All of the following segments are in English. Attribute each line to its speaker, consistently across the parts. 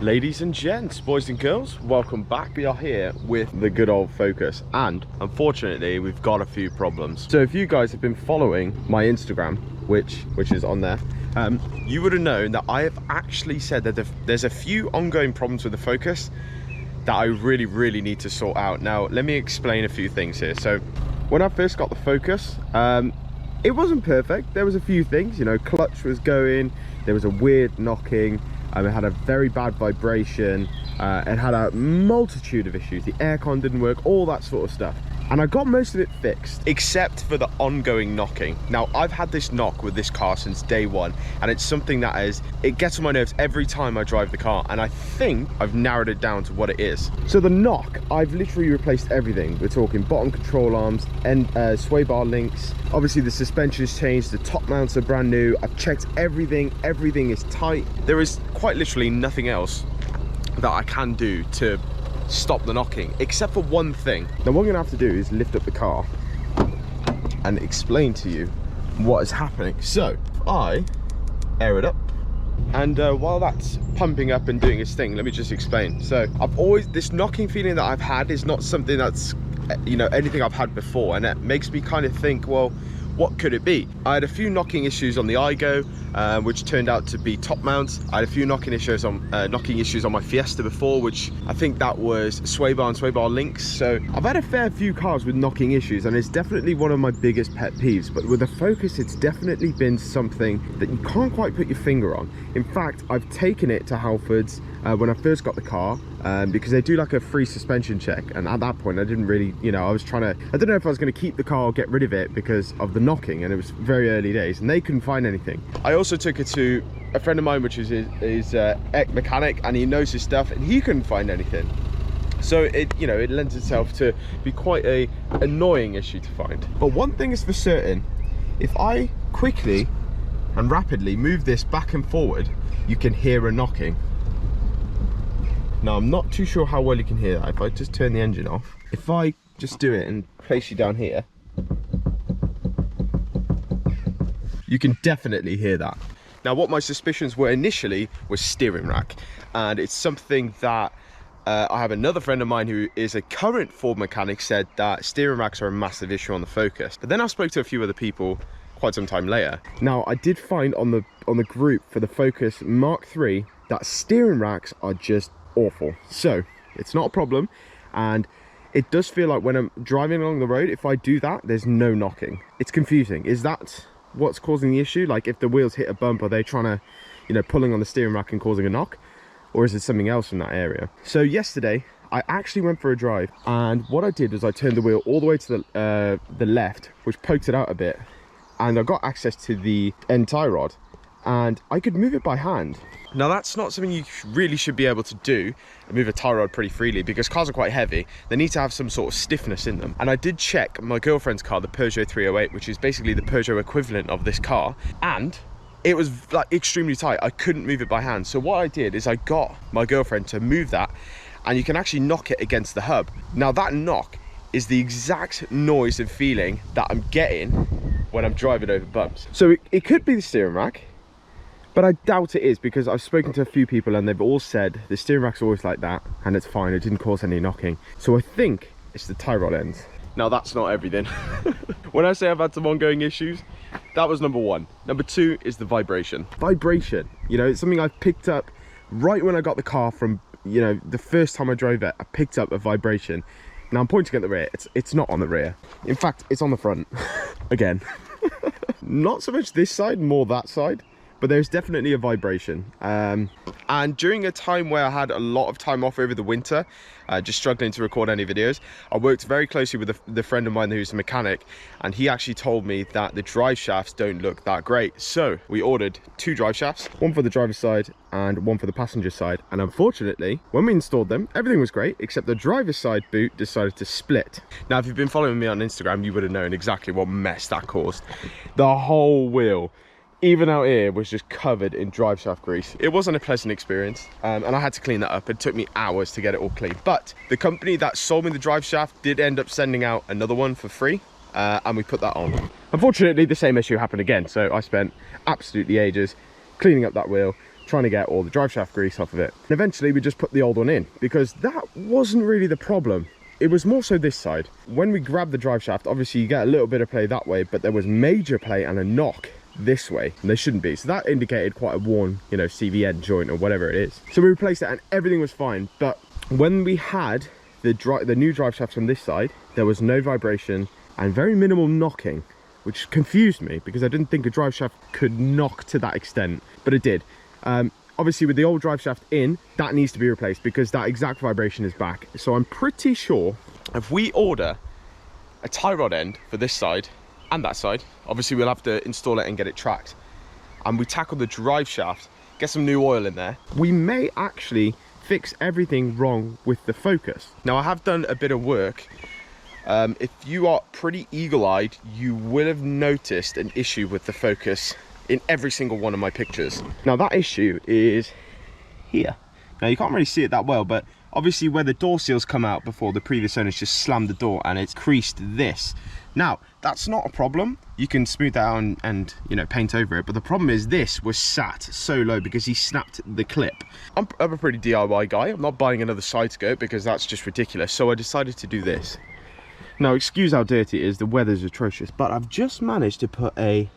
Speaker 1: Ladies and gents, boys and girls, welcome back. We are here with the good old Focus, and unfortunately we've got a few problems. So if you guys have been following my Instagram, which is on there, you would have known that I have actually said that there's a few ongoing problems with the Focus that I really need to sort out. Now let me explain a few things here. So when I first got the Focus, it wasn't perfect. There was a few things, you know, clutch was going, there was a weird knocking, it had a very bad vibration, it had a multitude of issues, the aircon didn't work, all that sort of stuff. And I got most of it fixed, except for the ongoing knocking. Now, I've had this knock with this car since day one, and it's something that it gets on my nerves every time I drive the car, and I think I've narrowed it down to what it is. So the knock, I've literally replaced everything. We're talking bottom control arms and sway bar links. Obviously the suspension's changed, the top mounts are brand new. I've checked everything is tight. There is quite literally nothing else that I can do to stop the knocking, except for one thing. Now what I'm gonna have to do is lift up the car and explain to you what is happening. So I air it up, and while that's pumping up and doing its thing, let me just explain. So this knocking feeling that I've had is not something that's, you know, anything I've had before, and it makes me kind of think, well, what could it be? I had a few knocking issues on the iGo, which turned out to be top mounts. I had a few knocking issues on my Fiesta before, which I think that was sway bar and sway bar links. So I've had a fair few cars with knocking issues, and it's definitely one of my biggest pet peeves. But with the Focus, it's definitely been something that you can't quite put your finger on. In fact, I've taken it to Halfords when I first got the car, because they do like a free suspension check, and at that point I didn't really, you know, I don't know if I was going to keep the car or get rid of it because of the knocking, and it was very early days and they couldn't find anything. I also took it to a friend of mine, which is his mechanic, and he knows his stuff, and he couldn't find anything. So it lends itself to be quite a annoying issue to find. But one thing is for certain, if I quickly and rapidly move this back and forward, you can hear a knocking. Now I'm not too sure how well you can hear that. If I just turn the engine off, if I just do it and place you down here, you can definitely hear that. Now what my suspicions were initially was steering rack, and it's something that I have another friend of mine who is a current Ford mechanic said that steering racks are a massive issue on the Focus. But then I spoke to a few other people quite some time later. Now I did find on the group for the Focus Mark III that steering racks are just awful. So it's not a problem, and it does feel like when I'm driving along the road, if I do that, there's no knocking. It's confusing. Is that what's causing the issue? Like if the wheels hit a bump, are they trying to, you know, pulling on the steering rack and causing a knock, or is it something else in that area? So yesterday I actually went for a drive, and what I did was I turned the wheel all the way to the left, which poked it out a bit, and I got access to the end tie rod, and I could move it by hand. Now that's not something you really should be able to do, move a tie rod pretty freely, because cars are quite heavy. They need to have some sort of stiffness in them. And I did check my girlfriend's car, the Peugeot 308, which is basically the Peugeot equivalent of this car, and it was like extremely tight. I couldn't move it by hand. So what I did is I got my girlfriend to move that, and you can actually knock it against the hub. Now that knock is the exact noise and feeling that I'm getting when I'm driving over bumps. So it could be the steering rack, but I doubt it is, because I've spoken to a few people and they've all said the steering rack's always like that and it's fine, it didn't cause any knocking. So I think it's the tie rod ends. Now that's not everything. When I say I've had some ongoing issues, that was number one. Number two is the vibration. Vibration, you know, it's something I picked up right when I got the car from, you know, the first time I drove it, I picked up a vibration. Now I'm pointing at the rear, it's not on the rear. In fact, it's on the front, again. Not so much this side, more that side. But there's definitely a vibration, and during a time where I had a lot of time off over the winter, just struggling to record any videos, I worked very closely with the friend of mine who's a mechanic, and he actually told me that the drive shafts don't look that great. So we ordered 2 drive shafts, one for the driver's side and one for the passenger side, and unfortunately when we installed them, everything was great except the driver's side boot decided to split. Now if you've been following me on Instagram, you would have known exactly what mess that caused. The whole wheel, even out here, was just covered in drive shaft grease. It wasn't a pleasant experience, and I had to clean that up. It took me hours to get it all clean, but the company that sold me the drive shaft did end up sending out another one for free, and we put that on. Unfortunately, the same issue happened again, so I spent absolutely ages cleaning up that wheel, trying to get all the drive shaft grease off of it. And eventually we just put the old one in, because that wasn't really the problem. It was more so this side. When we grabbed the drive shaft, obviously you get a little bit of play that way, but there was major play and a knock this way, and there shouldn't be. So that indicated quite a worn, you know, CV end joint or whatever it is. So we replaced it and everything was fine. But when we had the new drive shaft from this side, there was no vibration and very minimal knocking, which confused me because I didn't think a drive shaft could knock to that extent, but it did. Obviously with the old drive shaft in, that needs to be replaced because that exact vibration is back. So I'm pretty sure if we order a tie rod end for this side and that side, obviously we'll have to install it and get it tracked, and we tackle the drive shaft, get some new oil in there, we may actually fix everything wrong with the focus. Now I have done a bit of work. If you are pretty eagle-eyed, you will have noticed an issue with the focus in every single one of my pictures. Now that issue is here. Now you can't really see it that well, but obviously where the door seals come out before, the previous owners just slammed the door and it's creased this. Now that's not a problem, you can smooth that out and you know, paint over it, but the problem is this was sat so low because he snapped the clip. I'm a pretty DIY guy. I'm not buying another side skirt because that's just ridiculous, so I decided to do this. Now excuse how dirty it is, the weather's atrocious, but I've just managed to put a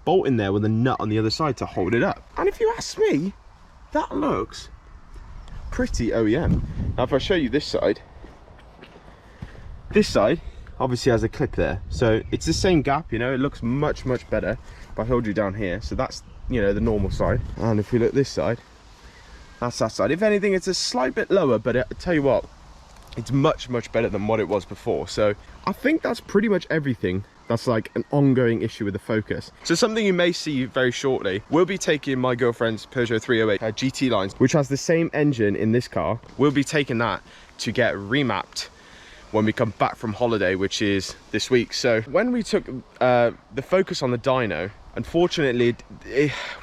Speaker 1: bolt in there with a nut on the other side to hold it up, and if you ask me, that looks pretty OEM. Now if I show you this side obviously has a clip there, so it's the same gap, you know, it looks much better if I hold you down here. So that's, you know, the normal side, and if we look this side, that's that side. If anything, it's a slight bit lower, but I tell you what, it's much better than what it was before. So I think that's pretty much everything that's like an ongoing issue with the focus. So something you may see very shortly, we'll be taking my girlfriend's Peugeot 308 GT lines, which has the same engine in this car. We'll be taking that to get remapped when we come back from holiday, which is this week. So when we took the focus on the dyno, unfortunately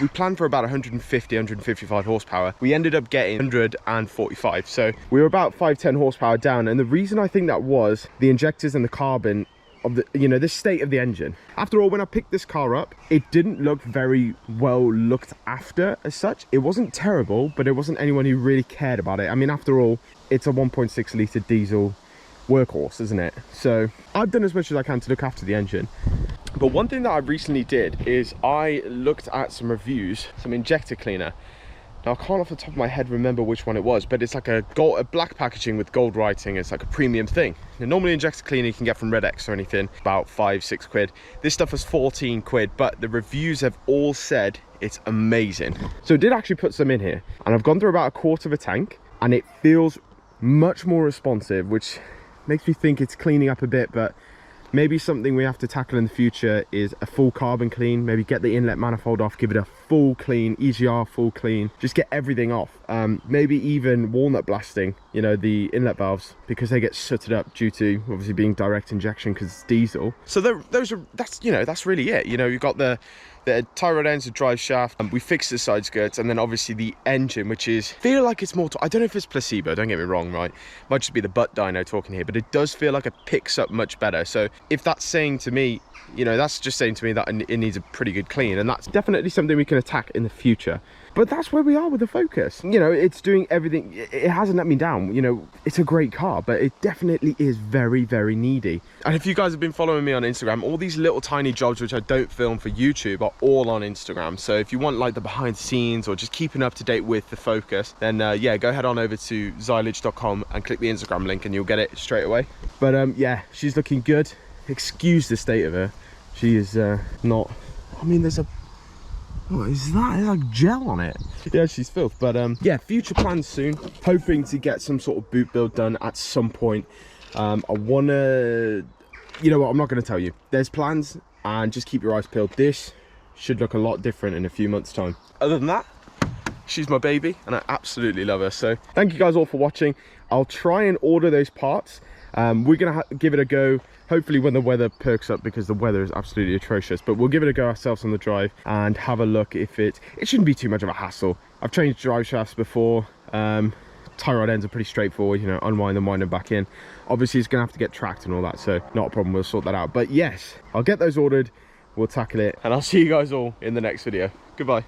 Speaker 1: we planned for about 155 horsepower. We ended up getting 145, so we were about 5-10 horsepower down. And the reason I think that was the injectors and the carbon of the, you know, the state of the engine. After all, when I picked this car up, it didn't look very well looked after as such. It wasn't terrible, but it wasn't anyone who really cared about it. I mean, after all, it's a 1.6 litre diesel workhorse, isn't it? So I've done as much as I can to look after the engine. But one thing that I recently did is I looked at some reviews, some injector cleaner. Now I can't off the top of my head remember which one it was, but it's like a black packaging with gold writing. It's like a premium thing. Now, normally injector cleaner you can get from Red X or anything, about 5-6 quid. This stuff was 14 quid, but the reviews have all said it's amazing. So I did actually put some in here, and I've gone through about a quarter of a tank, and it feels much more responsive, which makes me think it's cleaning up a bit. But maybe something we have to tackle in the future is a full carbon clean. Maybe get the inlet manifold off, give it a full clean, EGR full clean, just get everything off. Maybe even walnut blasting, you know, the inlet valves, because they get sooted up due to obviously being direct injection because it's diesel. So that's really it. You know, you've got the tie rod ends, the drive shaft, and we fixed the side skirts, and then obviously the engine, which is feel like it's more I don't know if it's placebo, don't get me wrong, right? Might just be the butt dyno talking here, but it does feel like it picks up much better. So if that's saying to me, you know, that's just saying to me that it needs a pretty good clean, and that's definitely something we can attack in the future. But that's where we are with the Focus. You know, it's doing everything. It hasn't let me down. You know, it's a great car, but it definitely is very needy. And if you guys have been following me on Instagram, all these little tiny jobs which I don't film for YouTube are all on Instagram. So if you want like the behind the scenes or just keeping up to date with the Focus, then yeah, go head on over to Xiolage.com and click the Instagram link and you'll get it straight away. But yeah, she's looking good. Excuse the state of her. She is not, I mean, there's a, what is that? There's like gel on it. Yeah, she's filth. But yeah, future plans soon. Hoping to get some sort of boot build done at some point. I want to, you know what, I'm not going to tell you. There's plans, and just keep your eyes peeled. This should look a lot different in a few months' time. Other than that, she's my baby, and I absolutely love her. So thank you guys all for watching. I'll try and order those parts. We're going to give it a go, hopefully when the weather perks up, because the weather is absolutely atrocious. But we'll give it a go ourselves on the drive and have a look if it shouldn't be too much of a hassle. I've changed drive shafts before. Tie rod ends are pretty straightforward, you know, unwind them, wind them back in. Obviously it's going to have to get tracked and all that, so not a problem, we'll sort that out. But yes, I'll get those ordered, we'll tackle it, and I'll see you guys all in the next video. Goodbye.